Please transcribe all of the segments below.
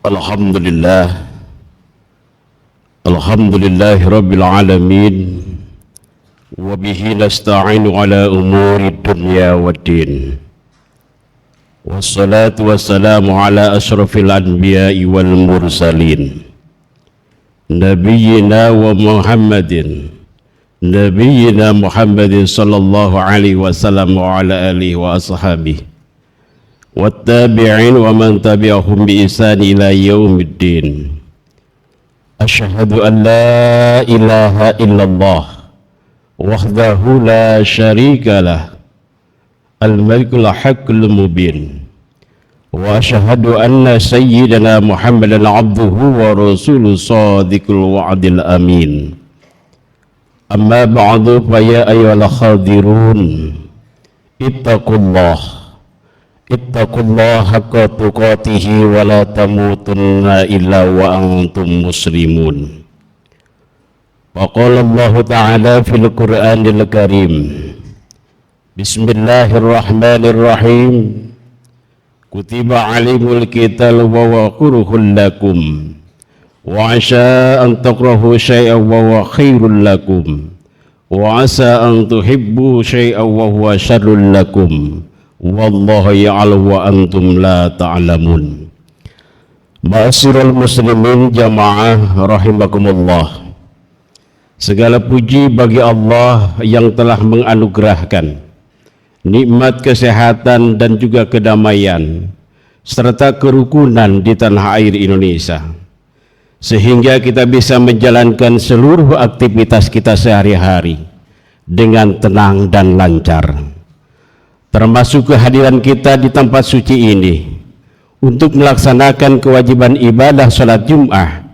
Alhamdulillah, Alhamdulillahi Rabbil Alamin, wabihi nasta'inu ala umuri dunya waddin, wassalatu wassalamu ala ashrafil anbiya'i wal mursalin, Nabiyyina Muhammadin sallallahu alaihi wasallam wa ala alihi wa ashabihi wattabi'in wa man tabi'ahum bi ihsan ila yaumiddin. Asyhadu an la ilaha illallah wahdahu la syarika lah, al-malikul haqqul mubin, wa asyhadu anna sayyidana Muhammadan abduhu wa rasuluhu shadiqul wa'dil amin. Amma ba'du, fa ya ayyuhal khadirun ittaqullaha haqqa tuqatih wa la tamutunna illa wa antum muslimun. Wa qala Allah ta'ala fil Qur'anil Karim, Bismillahirrahmanirrahim, kutiba alaykumul qitalu wa huwa kurhun lakum wa asa an takrahu syai'an wa huwa khairul lakum wa asa an tuhibbu syai'an wa huwa syarrul lakum wallahu ya'lamu wa antum la ta'lamun. Ma'asyiral muslimin jamaah rahimakumullah. Segala puji bagi Allah yang telah menganugerahkan nikmat kesehatan dan juga kedamaian serta kerukunan di tanah air Indonesia, sehingga kita bisa menjalankan seluruh aktivitas kita sehari-hari dengan tenang dan lancar, termasuk kehadiran kita di tempat suci ini untuk melaksanakan kewajiban ibadah salat Jum'ah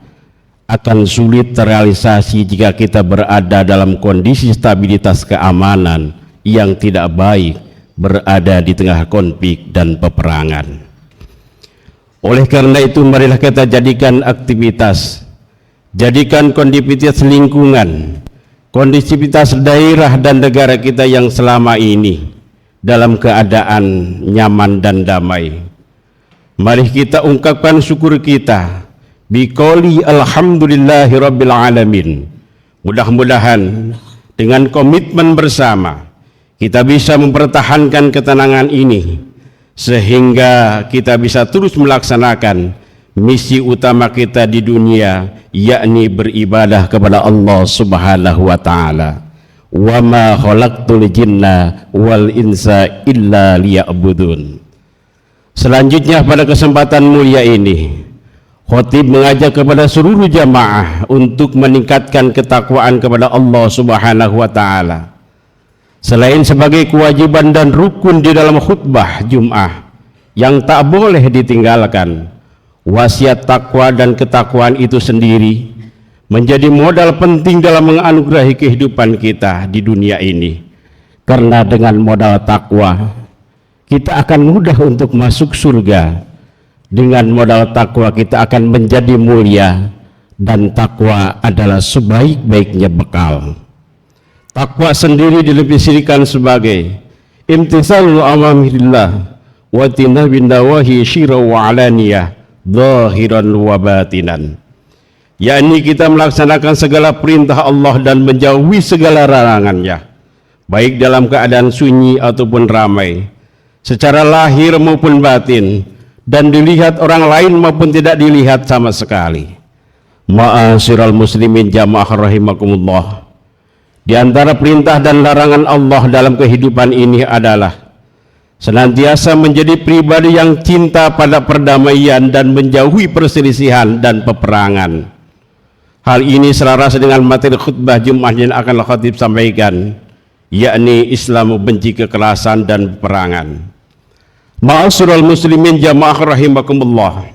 akan sulit terrealisasi jika kita berada dalam kondisi stabilitas keamanan yang tidak baik, berada di tengah konflik dan peperangan. Oleh karena itu, marilah kita jadikan kondisivitas lingkungan, kondisivitas daerah dan negara kita yang selama ini dalam keadaan nyaman dan damai. Mari kita ungkapkan syukur kita biqouli alhamdulillahi rabbil alamin. Mudah-mudahan dengan komitmen bersama kita bisa mempertahankan ketenangan ini sehingga kita bisa terus melaksanakan misi utama kita di dunia, yakni beribadah kepada Allah Subhanahu wa ta'ala. Wa ma khalaqtul jinna wal insa illa liya'budun. Selanjutnya pada kesempatan mulia ini, khatib mengajak kepada seluruh jamaah untuk meningkatkan ketakwaan kepada Allah Subhanahu wa ta'ala. Selain sebagai kewajiban dan rukun di dalam khutbah Jum'ah yang tak boleh ditinggalkan, wasiat takwa dan ketakwaan itu sendiri menjadi modal penting dalam menganugerahi kehidupan kita di dunia ini. Karena dengan modal takwa kita akan mudah untuk masuk surga. Dengan modal takwa kita akan menjadi mulia, dan takwa adalah sebaik-baiknya bekal. Takwa sendiri didefinisikan sebagai imtisalul awamirillah wa tinabin nawahi syirra wa alaniyah zahiran wa batinan, yakni kita melaksanakan segala perintah Allah dan menjauhi segala larangannya, baik dalam keadaan sunyi ataupun ramai, secara lahir maupun batin, dan dilihat orang lain maupun tidak dilihat sama sekali. Ma'asyiral muslimin jamaah rahimakumullah, di antara perintah dan larangan Allah dalam kehidupan ini adalah senantiasa menjadi pribadi yang cinta pada perdamaian dan menjauhi perselisihan dan peperangan. Hal ini selaras dengan materi khutbah Jumat yang akan khatib sampaikan, yakni Islam membenci kekerasan dan peperangan. Ma'asyiral muslimin jamaah rahimakumullah,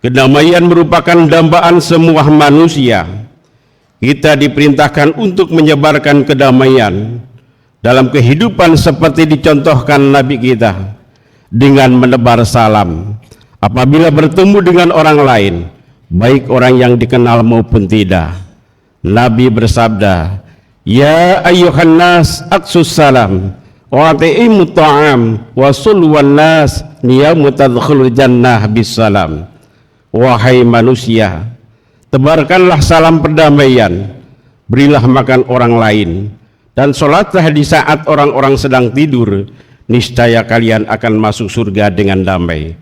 kedamaian merupakan dambaan semua manusia. Kita diperintahkan untuk menyebarkan kedamaian dalam kehidupan seperti dicontohkan Nabi kita dengan menebar salam apabila bertemu dengan orang lain, baik orang yang dikenal maupun tidak. Nabi bersabda, "Ya ayyuhan nas aqsus salam wa at'imut ta'am wa sulwan nas niyamu tadkhulul jannah bisalam." wahai manusia, tebarkanlah salam perdamaian, berilah makan orang lain, dan sholatlah di saat orang-orang sedang tidur, niscaya kalian akan masuk surga dengan damai.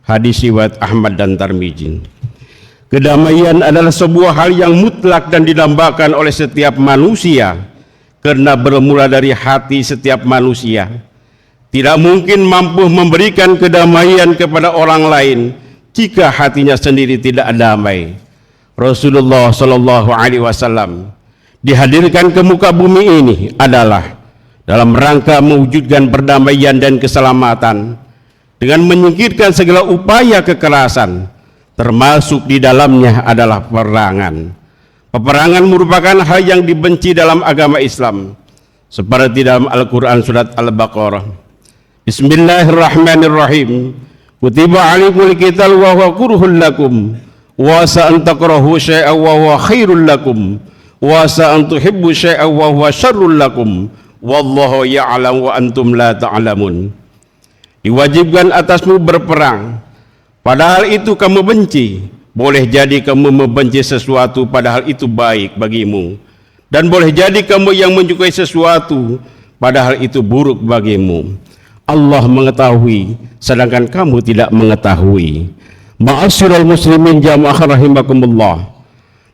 Hadis riwayat Ahmad dan Tirmidzi. Kedamaian adalah sebuah hal yang mutlak dan didambakan oleh setiap manusia, karena bermula dari hati setiap manusia. Tidak mungkin mampu memberikan kedamaian kepada orang lain jika hatinya sendiri tidak damai. Rasulullah Shallallahu Alaihi Wasallam dihadirkan ke muka bumi ini adalah dalam rangka mewujudkan perdamaian dan keselamatan dengan menyingkirkan segala upaya kekerasan, termasuk di dalamnya adalah peperangan. Peperangan merupakan hal yang dibenci dalam agama Islam, seperti dalam Al-Quran surat Al-Baqarah. Bismillahirrahmanirrahim. Kutiba alaikumul qital wa huwa kurhun lakum wa asa an takrahu syai'an wa huwa khairul lakum wa asa an tuhibbu syai'an wa huwa syarrul lakum wallahu ya'lam wa antum la ta'lamun. Diwajibkan atasmu berperang, padahal itu kamu benci. Boleh jadi kamu membenci sesuatu padahal itu baik bagimu, dan boleh jadi kamu yang menyukai sesuatu padahal itu buruk bagimu. Allah mengetahui sedangkan kamu tidak mengetahui. Ma'asyiral muslimin jamaah rahimakumullah.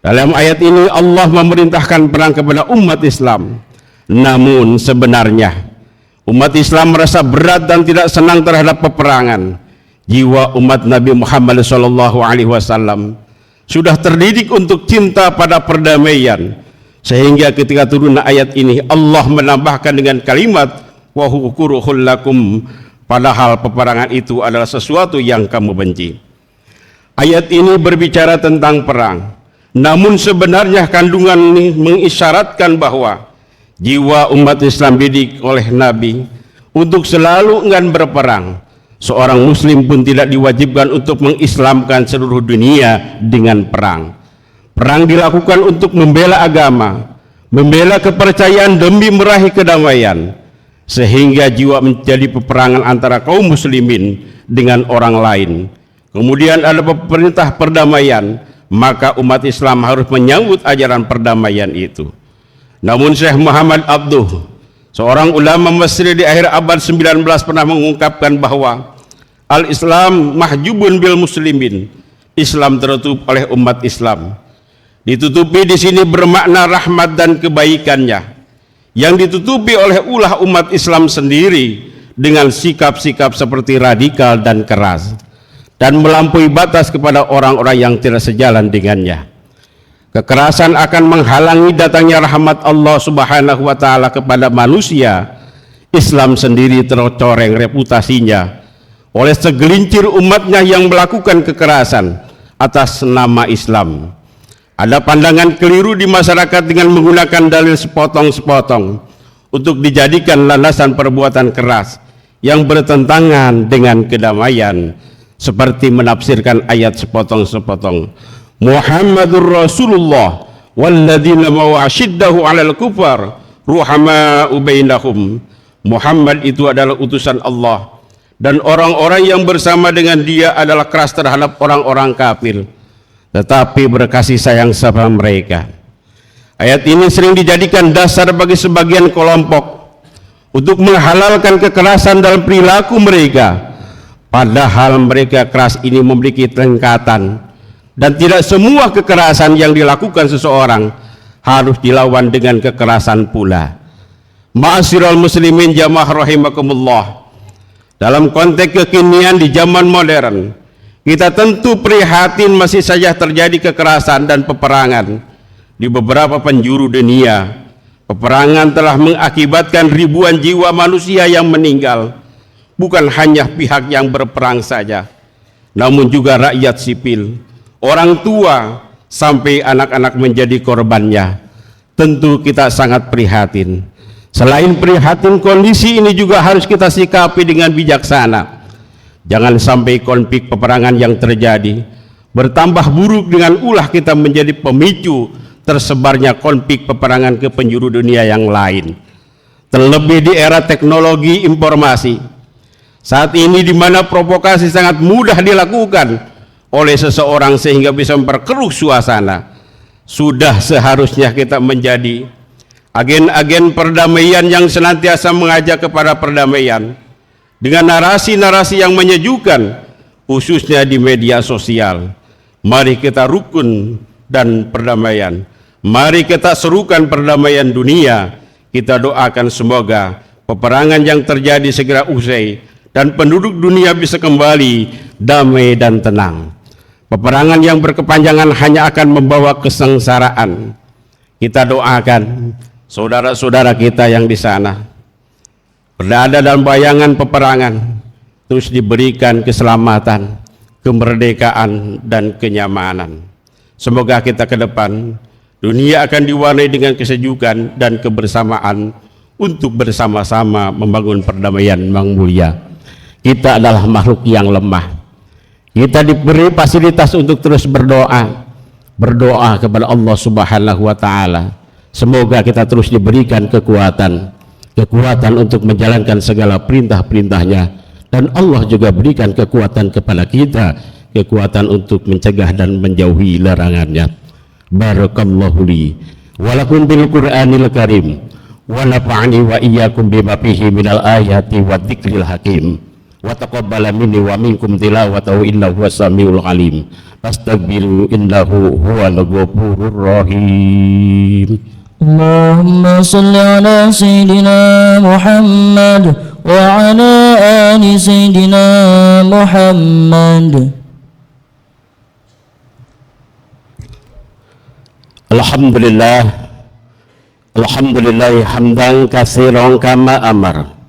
Dalam ayat ini Allah memerintahkan perang kepada umat Islam. Namun sebenarnya umat Islam merasa berat dan tidak senang terhadap peperangan. Jiwa umat Nabi Muhammad SAW sudah terdidik untuk cinta pada perdamaian, sehingga ketika turun ayat ini Allah menambahkan dengan kalimat wa huwa kurhul lakum, padahal peperangan itu adalah sesuatu yang kamu benci. Ayat ini berbicara tentang perang, namun sebenarnya kandungan ini mengisyaratkan bahwa jiwa umat Islam dididik oleh Nabi untuk selalu enggan berperang. Seorang muslim pun tidak diwajibkan untuk mengislamkan seluruh dunia dengan perang. Perang dilakukan untuk membela agama, membela kepercayaan demi meraih kedamaian, sehingga jiwa menjadi peperangan antara kaum muslimin dengan orang lain. Kemudian ada perintah perdamaian, maka umat Islam harus menyambut ajaran perdamaian itu. Namun Syekh Muhammad Abduh, seorang ulama Mesir di akhir abad 19 pernah mengungkapkan bahwa al-Islam mahjubun bil muslimin, Islam tertutup oleh umat Islam. Ditutupi di sini bermakna rahmat dan kebaikannya, yang ditutupi oleh ulah umat Islam sendiri dengan sikap-sikap seperti radikal dan keras, dan melampaui batas kepada orang-orang yang tidak sejalan dengannya. Kekerasan akan menghalangi datangnya rahmat Allah Subhanahu wa Ta'ala kepada manusia. Islam sendiri tercoreng reputasinya oleh segelintir umatnya yang melakukan kekerasan atas nama Islam. Ada pandangan keliru di masyarakat dengan menggunakan dalil sepotong-sepotong untuk dijadikan landasan perbuatan keras yang bertentangan dengan kedamaian, seperti menafsirkan ayat sepotong-sepotong. Muhammadur Rasulullah walladzina ma'ahu asyiddahu 'alal kufar ruhama'u bainahum. Muhammad itu adalah utusan Allah, dan orang-orang yang bersama dengan dia adalah keras terhadap orang-orang kafir, tetapi berkasih sayang sama mereka. Ayat ini sering dijadikan dasar bagi sebagian kelompok untuk menghalalkan kekerasan dalam perilaku mereka, padahal mereka keras ini memiliki tingkatan, dan tidak semua kekerasan yang dilakukan seseorang harus dilawan dengan kekerasan pula. Ma'asyiral muslimin jamaah rahimakumullah, dalam konteks kekinian di zaman modern, kita tentu prihatin masih saja terjadi kekerasan dan peperangan di beberapa penjuru dunia. Peperangan telah mengakibatkan ribuan jiwa manusia yang meninggal. Bukan hanya pihak yang berperang saja, namun juga rakyat sipil, orang tua, sampai anak-anak menjadi korbannya. Tentu kita sangat prihatin. Selain prihatin, kondisi ini juga harus kita sikapi dengan bijaksana. Jangan sampai konflik peperangan yang terjadi bertambah buruk dengan ulah kita menjadi pemicu tersebarnya konflik peperangan ke penjuru dunia yang lain. Terlebih di era teknologi informasi saat ini, di mana provokasi sangat mudah dilakukan oleh seseorang sehingga bisa memperkeruh suasana. Sudah seharusnya kita menjadi agen-agen perdamaian yang senantiasa mengajak kepada perdamaian dengan narasi-narasi yang menyejukkan, khususnya di media sosial. Mari kita rukun dan perdamaian. Mari kita serukan perdamaian dunia. Kita doakan semoga peperangan yang terjadi segera usai dan penduduk dunia bisa kembali damai dan tenang. Peperangan yang berkepanjangan hanya akan membawa kesengsaraan. Kita doakan saudara-saudara kita yang di sana berada dalam bayangan peperangan terus diberikan keselamatan, kemerdekaan dan kenyamanan. Semoga kita ke depan dunia akan diwarnai dengan kesejukan dan kebersamaan untuk bersama-sama membangun perdamaian yang mulia. Kita adalah makhluk yang lemah. Kita diberi fasilitas untuk terus berdoa kepada Allah Subhanahu wa taala. Semoga kita terus diberikan kekuatan untuk menjalankan segala perintah-perintahnya, dan Allah juga berikan kekuatan kepada kita, kekuatan untuk mencegah dan menjauhi larangannya. Barakallahu li wa lakum bil Qur'anil Karim wa nafa'ani wa iyyakum bima fihi minal ayati wa dzikril hakim. Wa taqabbala minni wa minkum tilawatahu innahu was-samiul alim. Fastaghfiru innahu huwal ghafurur rahim. Allahumma salli ala sayyidina Muhammad wa ala ali sayyidina Muhammad. Alhamdulillah hamdan katsiran kama amar.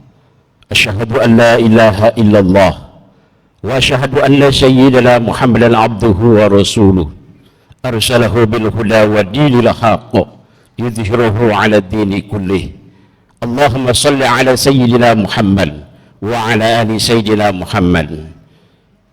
Asyhadu an la ilaha illallah wa asyhadu anna sayyidina Muhammadan abduhu wa rasuluh arsalahu bil huda wa dinil haqq yudhhiruhu ala dini kullih. Allahumma salli ala sayyidina Muhammad wa ala ali sayyidina Muhammad.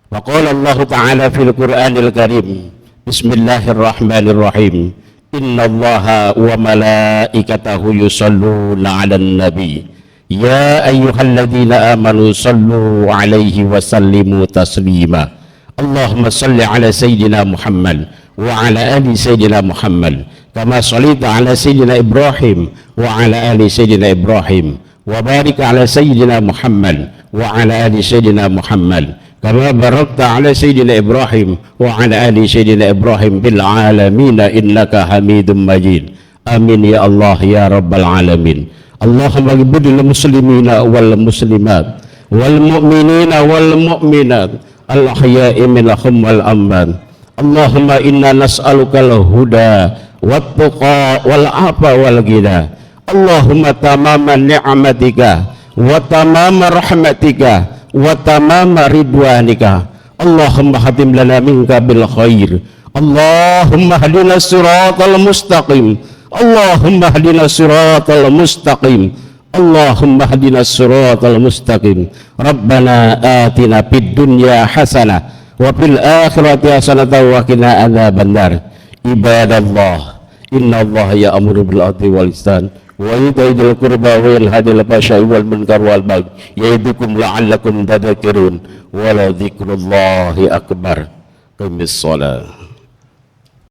Wa qala Allah ta'ala fil Qur'anil Karim, bismillahirrahmanirrahim, inna Allaha wa malaikatahu yusalluna 'alan nabi ya ayyuhalladzina amanu sallu alaihi wa sallimu taslima. Allahumma salli ala sayyidina Muhammad wa ala ali sayyidina Muhammad kama shallaita ala sayyidina Ibrahim wa ala ali sayyidina Ibrahim wa barik ala sayyidina Muhammad wa ala ali sayyidina Muhammad kama barakta ala sayyidina Ibrahim wa ala ali sayyidina Ibrahim bil alamin innaka Hamidum Majid. Amin ya Allah ya rabbal alamin. Allahumma ighfir muslimina wal muslimat wal mu'minina wal mu'minat al ahya'i minhum wal amwat. Allahumma inna nas'aluka al huda wat tuqa wal afa wal ghina. Allahumma tamama ni'matika wa tamama rahmatika wa tamama ridwanika. Allahumma hatim lana minka bil khair. Allahumma hadina siratal mustaqim. Allahumma hadina siratal mustaqim. Allahumma hadina siratal mustaqim. Rabbana atina fid dunya hasanah wa fil akhirati hasanah wa qina adzabannar. Ibadallah, innallaha ya'muru bil 'adli wal ihsan wa ita'i dzil qurba wa yanha 'anil fahsya'i wal munkar wal baghi ya'idukum la'allakum tadhakkarun. Wa la dzikrullahi akbar. Qimis shalah.